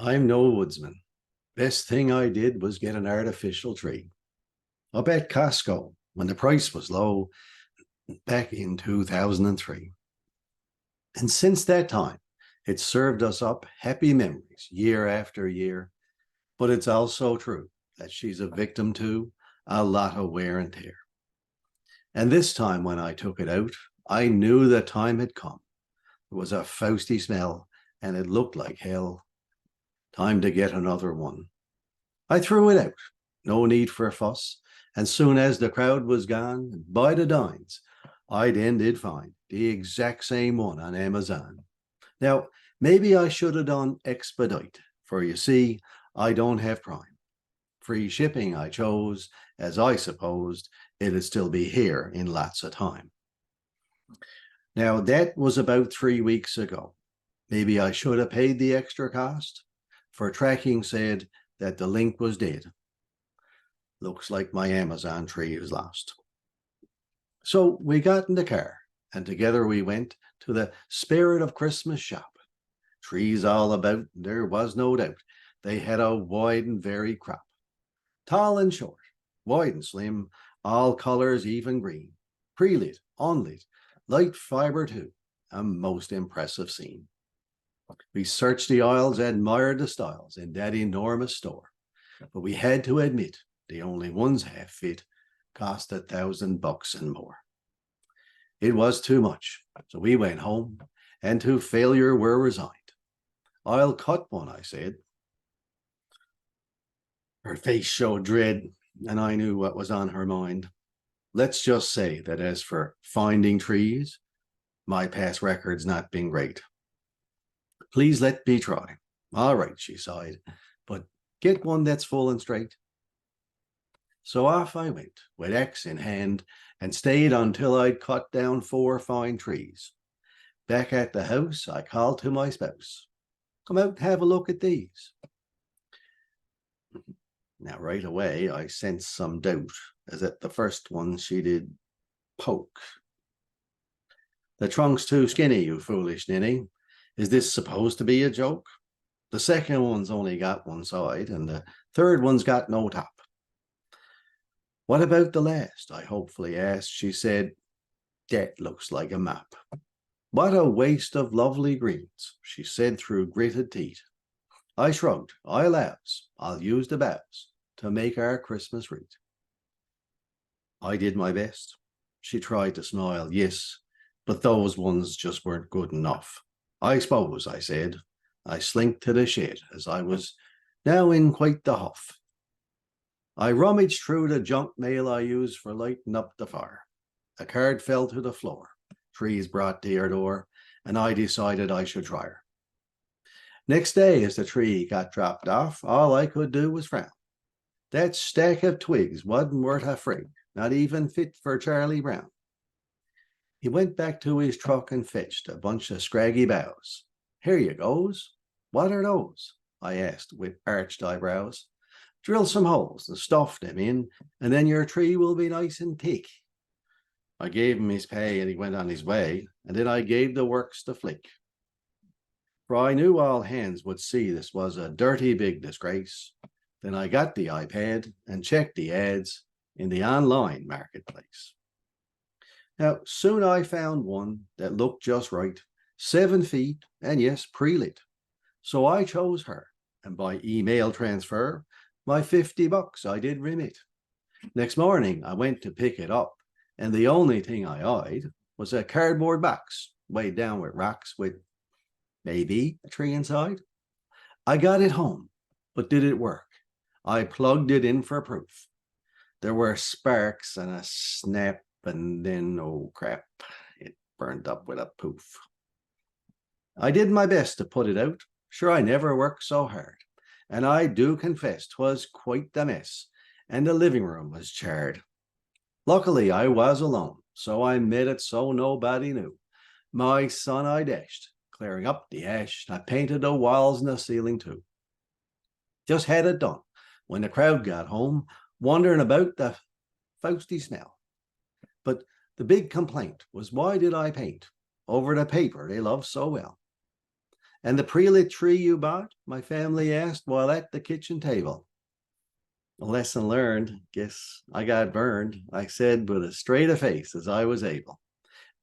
I'm no woodsman. Best thing I did was get an artificial tree. Up at Costco when the price was low back in 2003. And since that time, it's served us up happy memories year after year. But it's also true that she's a victim to a lot of wear and tear. And this time when I took it out, I knew the time had come. There was a frosty smell and it looked like hell. Time to get another one. I threw it out. No need for a fuss. And soon as the crowd was gone, by the dines, I then did find the exact same one on Amazon. Now, maybe I should have done expedite, for you see, I don't have Prime. Free shipping I chose, as I supposed it'd still be here in lots of time. Now, that was about 3 weeks ago. Maybe I should have paid the extra cost, for tracking said that the link was dead. Looks like my Amazon tree is lost. So we got in the car, and together we went to the Spirit of Christmas shop. Trees all about, there was no doubt. They had a wide and varied crop. Tall and short, wide and slim, all colors even green. Pre-lit, unlit, light fiber too. A most impressive scene. We searched the aisles, admired the styles in that enormous store. But we had to admit, the only ones half fit cost $1,000 and more. It was too much, so we went home, and to failure were resigned. I'll cut one, I said. Her face showed dread, and I knew what was on her mind. Let's just say that as for finding trees, my past record's not been great. Please let me try. All right, she sighed, but get one that's full and straight. So off I went, with axe in hand, and stayed until I'd cut down 4 fine trees. Back at the house, I called to my spouse. Come out and have a look at these. Now, right away, I sensed some doubt, as at the first one she did poke. The trunk's too skinny, you foolish ninny. Is this supposed to be a joke? The second one's only got one side, and the third one's got no top. What about the last? I hopefully asked. She said, that looks like a map. What a waste of lovely greens, she said through gritted teeth. I shrugged. I allows. I'll use the boughs to make our Christmas wreath. I did my best. She tried to smile. Yes, but those ones just weren't good enough. I suppose, I said. I slinked to the shed as I was now in quite the huff. I rummaged through the junk mail I used for lighting up the fire. A card fell to the floor. Trees brought to her door, and I decided I should try her. Next day, as the tree got dropped off, all I could do was frown. That stack of twigs wasn't worth a frig, not even fit for Charlie Brown. He went back to his truck and fetched a bunch of scraggy boughs. Here you goes. What are those? I asked with arched eyebrows. Drill some holes and stuff them in, and then your tree will be nice and thick. I gave him his pay and he went on his way, and then I gave the works to flick. For I knew all hands would see this was a dirty big disgrace. Then I got the iPad and checked the ads in the online marketplace. Now, soon I found one that looked just right, 7 feet, and yes, pre-lit. So I chose her, and by email transfer, my $50 I did remit. Next morning, I went to pick it up, and the only thing I eyed was a cardboard box weighed down with rocks with maybe a tree inside. I got it home, but did it work? I plugged it in for proof. There were sparks and a snap, and then, oh crap, it burned up with a poof. I did my best to put it out. Sure, I never worked so hard. And I do confess 'twas quite the mess, and the living room was charred. Luckily, I was alone, so I made it so nobody knew. My son I dashed, clearing up the ash. I painted the walls and the ceiling too. Just had it done when the crowd got home, wondering about the frosty smell. But the big complaint was, why did I paint over the paper they love so well? And the pre-lit tree you bought? My family asked while at the kitchen table. A lesson learned. Guess I got burned. I said with as straight a face as I was able.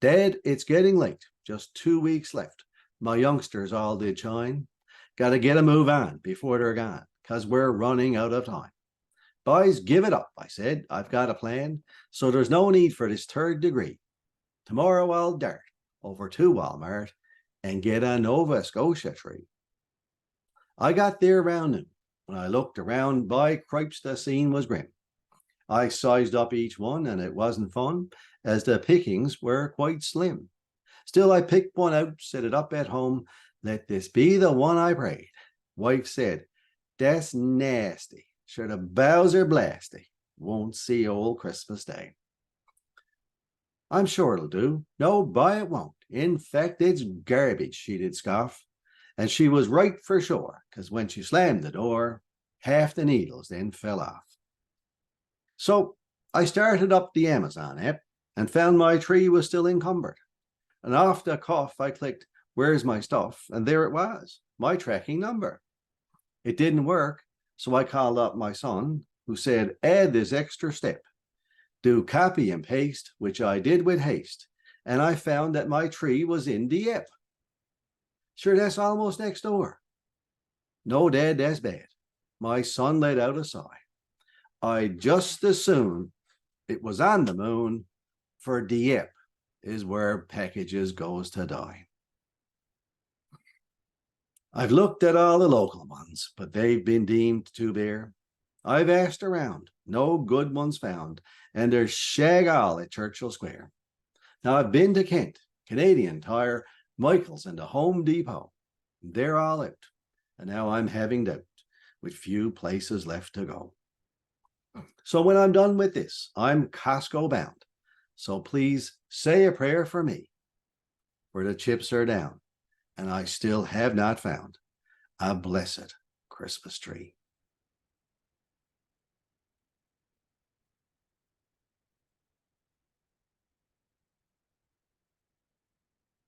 Dad, it's getting late. Just 2 weeks left. My youngsters all did shine. Gotta get a move on before they're gone, 'cause we're running out of time. Boys, give it up, I said. I've got a plan, so there's no need for this third degree. Tomorrow I'll dart over to Walmart and get a Nova Scotia tree. I got there round noon. When I looked around, by cripes, the scene was grim. I sized up each one, and it wasn't fun, as the pickings were quite slim. Still, I picked one out, set it up at home. Let this be the one I prayed. Wife said, "That's nasty. Sure, the Bowser blasty. Won't see old Christmas Day." I'm sure it'll do. No, boy, it won't. In fact, it's garbage, she did scoff. And she was right for sure, because when she slammed the door, half the needles then fell off. So I started up the Amazon app and found my tree was still encumbered. And off the cuff, I clicked, "Where's my stuff?" And there it was, my tracking number. It didn't work, so I called up my son, who said, "Add this extra step. Do copy and paste," which I did with haste. And I found that my tree was in the app. Sure, that's almost next door. No, Dad, that's bad. My son let out a sigh. I'd just as soon it was on the moon, for Dieppe is where packages goes to die. I've looked at all the local ones, but they've been deemed too bare. I've asked around, no good ones found, and there's shag all at Churchill Square. Now I've been to Kent, Canadian Tire, Michael's, and the Home Depot. They're all out, and now I'm having doubt, with few places left to go. So when I'm done with this, I'm Costco bound. So please say a prayer for me, for the chips are down, and I still have not found a blessed Christmas tree.